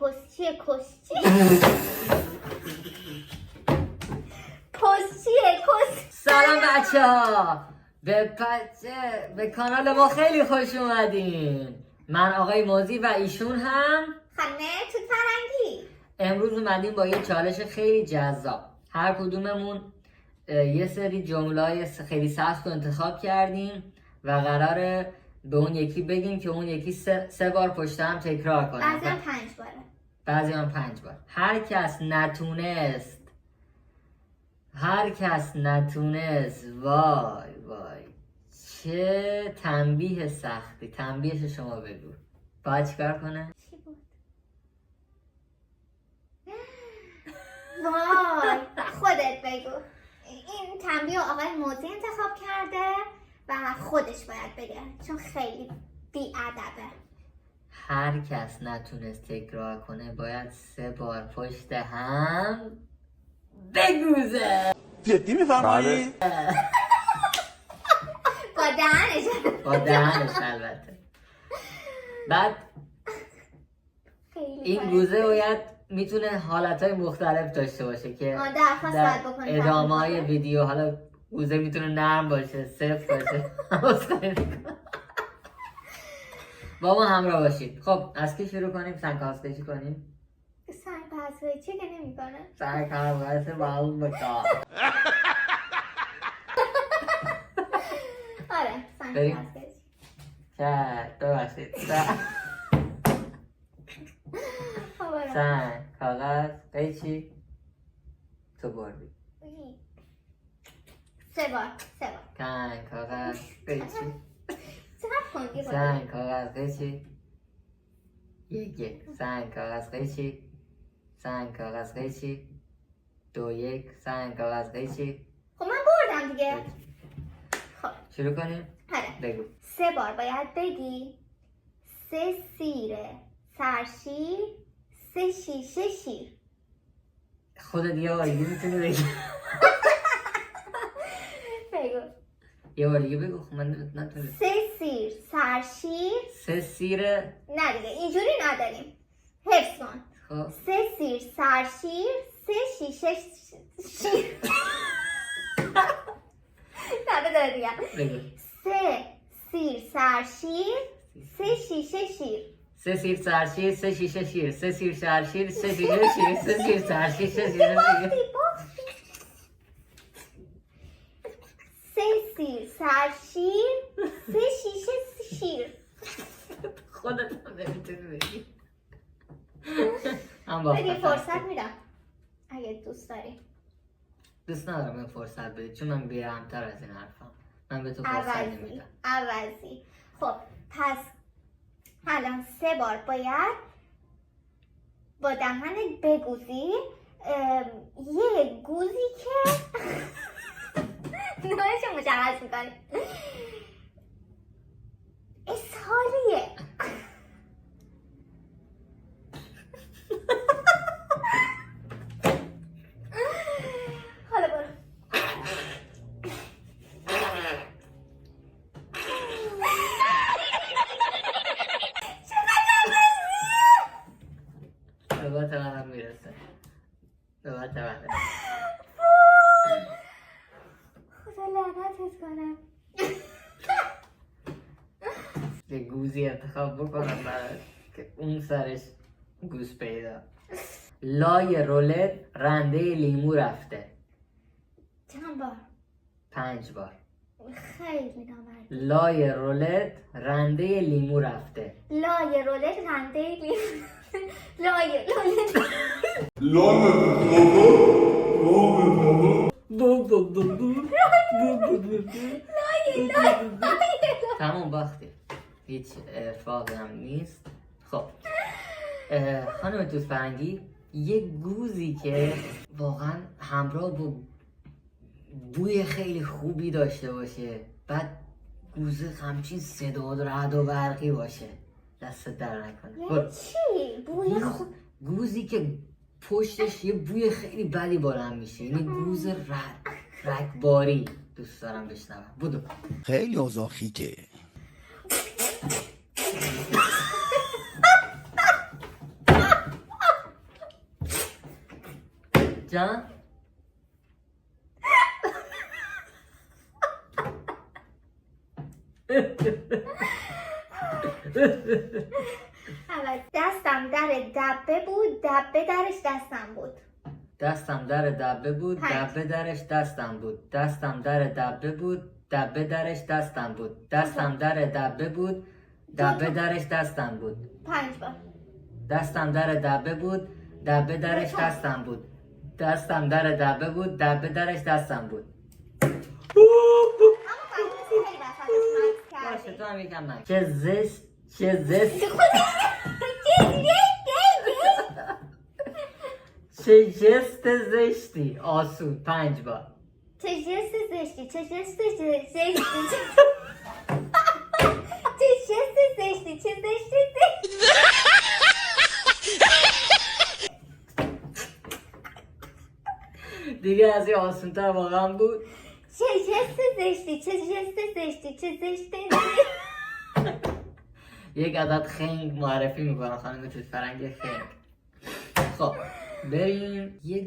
پستچیه سلام بچه ها، به کانال ما خیلی خوش اومدین. من آقای موزی و ایشون هم خانم توت فرنگی. امروز اومدیم با یه چالش خیلی جذاب. هر کدوممون یه سری جمله‌های خیلی سخت رو انتخاب کردیم و قراره به اون یکی بگیم که اون یکی سه بار پشت هم تکرار کنه. بعضی هم 5 باره. بعضی هم 5 بار. هر کس نتونست وای چه تنبیه سختی. تنبیهش شما بگو. باید چیکار کنه؟ چی بود؟ وای خودت بگو. این تنبیه آقای موزی انتخاب کرده و خودش باید بگه چون خیلی بی‌ادبه. هر کس نتونست تکرار کنه باید 3 بار پشت هم بگوزه. جدی میفرمایی؟ با دهنش البته. بعد خیلی این گوزه باید میتونه حالتهای مختلف داشته باشه که در ادامه های ویدیو حالا گوزه میتونه نرم باشه، سفت باشه. با ما همراه باشید. خب از کی شروع کنیم؟ سنگ‌کاسکشی کنیم؟ سنگ‌کاسکشی که نمی‌کنه. سنگ‌کاسکشی معلوم بکار. آره سنگ‌کاسکشی. ببخشید. سنگ، کاغذ، قیچی. تو بردی. 3 بار. سنگ، کاغذ، قیچی. سنگ، کاغذ، قیچی. یک. سنگ، کاغذ، قیچی. سنگ، کاغذ، قیچی. 2-1. سنگ، کاغذ، قیچی. خب من بردم دیگه. خب شروع کنیم؟ آره. بگو. 3 بار باید بگی 3 سیر سرشیر 3 شیشه شیر. خودت یه بار دیگه میتونی بگی. بگو. یه بار دیگه بگو. خب من نتونم. 3 سیر سرشیر 3 سیر. نه دیگه اینجوری نداریم. حفظ کن. خب 3 سیر سرشیر 3 شیشه شیر. نه بذار دیگه. بگو. 3 سیر سرشیر 3 شیشه شیر. 3 سیر سرشیر 3 شیشه شیر. 3 سیر سرشیر 3 شیشه شیر. 3 سیر سرشیر 3 شیشه شیر. 3 سیر سرشیر 3 شیشه شیر. خودت هم نمیتونی بگی. بگی فرصت میدم اگه دوست داری. دوست ندارم این فرصت بدی چون من بی‌رحم‌تر از این حرفم. من به تو فرصت نمیدم. عوضی. خب پس الان 3 بار باید با دهنت بگوزی یه گوزی که نوعش مشخص میکنی. اسهالیه. حالا برو. نوبت منم میرسه. نوبت منه. خدا لعنتت کنم. یه گوزی انتخاب بکنم برای که اون سرش گوز پیدا. لای رولت رنده لیمو رفته. چند بار؟ 5 بار. خیلی نامرد. لای رولت رنده لیمو رفته. لای رولت رنده لیمو. لای تمام باختی. هیچ ارفاقی هم نیست. خب خانم توت فرنگی یه گوزی که واقعا همراه با بوی خیلی خوبی داشته باشه، بعد گوزه همچین صدا و رعد و برقی باشه، دست در نکنه. چی؟ بوی خوب. گوزی که پشتش یه بوی خیلی بدی بلند میشه، یعنی گوز رگباری دوست دارم بشنوم. بودو. خیلی اوضاع خیته. جان اول دستم در دبه بود، دبه درش دستم بود. دستم در دبه بود، دبه درش دستم بود. دستم در دبه بود، دبه درش دستم بود. دستم در دبه بود، دبه درش دستم بود. 5 بار. دستم در دبه بود، دبه درش دستم بود. دستم در دبه بود، دبه درش دستم بود. اما فهمیدی خیلی وسطش مکس باشه کردی. تو هم یکم من. چه زشت چه زشت چه جست زشتی. آسون 5 بار. چه جست زشتی، چه جست زشتی، چه جست زشتی، چه زشتی زشتی. دیگه از این آسون تر واقعا بود. چه جست زشتی، چه جست زشتی، چه زشتی. یک عدد خنگ معرفی میکنم خانم توت فرنگ خنگ. خب بریم یه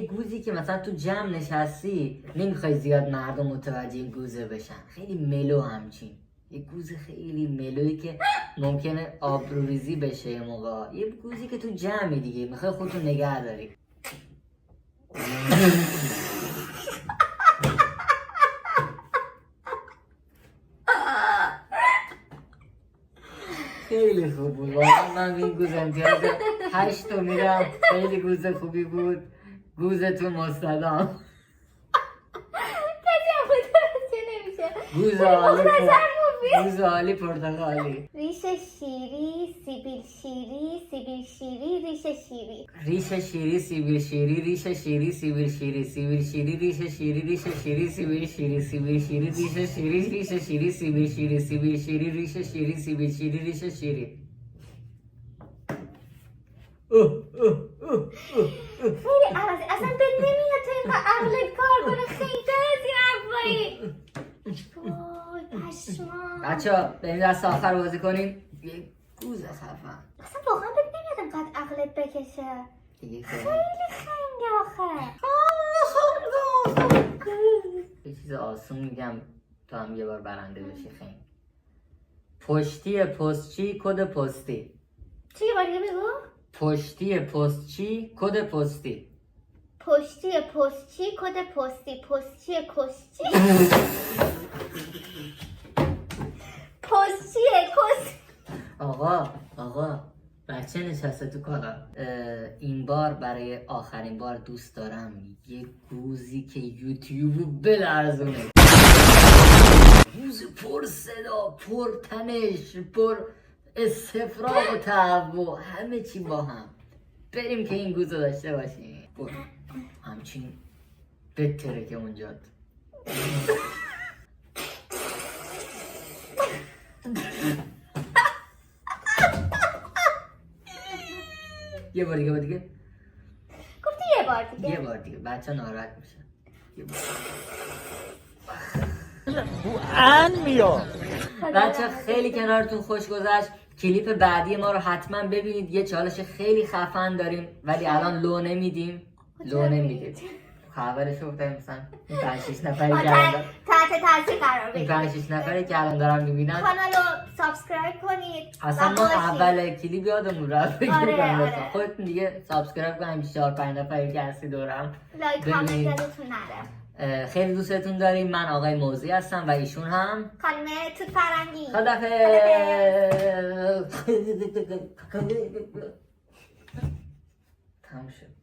گوزی که مثلا تو جمع نشستی نمیخوای زیاد مردم متوجه این گوزه بشن، خیلی ملو همچین یه گوز خیلی ملویی که ممکنه آبروریزی بشه یه موقع، یه گوزی که تو جمعی دیگه میخوای خودتو نگه داری. خیلی خوب بود واقعا. من به این گوز امتیاز 8 رو میدم. خیلی گوز خوبی بود. گوزتون مستدام. کسی هم متوجه نمیشه. گوز عالی پرتغالی. ریش شیری، سیبیل شیری، سیبیل شیری، ریش شیری. ریش شیری سیبیل شیری، ریش شیری سیبیل شیری، سیبیل شیری ریش شیری، ریش شیری سیبیل شیری، سیبیل شیری ریش شیری، ریش شیری سیبیل شیری، سیبیل شیری ریش شیری، سیبیل شیری ریش شیری. خیلی عوضی، اصلا بهت نمیاد تو اینقدر عقلت کار کنه. خیلی از این حرفایی. وای پشمان. بچه‌ها بریم دست آخر بازی کنیم. یه گوز خفن اصلا واقعا بهت نمیاد اینقدر عقلت بکشه. دیگه. خیلی خنگه آخه. یه چیز آسون میگم تو هم یه بار برنده بشی. خیلی پشتی پستچی کد پستی. چی یه بار دیگه بگو؟ پشتی پستچی کد پستی. پشتی پستچی کد پستی. پستچی کشتی. پستچی کشتی. آقا بچه نشسته تو کالا. این بار برای آخرین بار دوست دارم یه گوزی که یوتیوبو بلرزونه. گوز پر صدا، پر تنش، پر استفراغ و تهوع، همه چی با هم. بریم که این گوز رو داشته باشیم. همچین بتره که اونجا یه بار دیگه گفتی یه بار دیگه. یه بار دیگه بچه ناراحت میشه. یه بار. بچه خیلی کنارتون خوش گذشت. کلیپ بعدی ما رو حتما ببینید. یه چالش خیلی خفن داریم ولی الان لو نمیدیم. خبرش رو گفتم مثلا این 5-6 نفری که الان تحت تاثیر قرار این بگیرید. 5-6 نفری که الان دارم میبینن کانال رو سابسکرایب کنید. اصلا و ما باشید. اول کلیپ یادمون رفت بگیم. آره. خودتون دیگه سابسکرایب کنید. 4-5 نفری که هستی دورم لایک کامنت ببینید. یادتون نره. خیلی دوستتون داریم. من آقای موزی هستم و ایشون هم خانم توت فرنگی. خدافظ. تموم شد.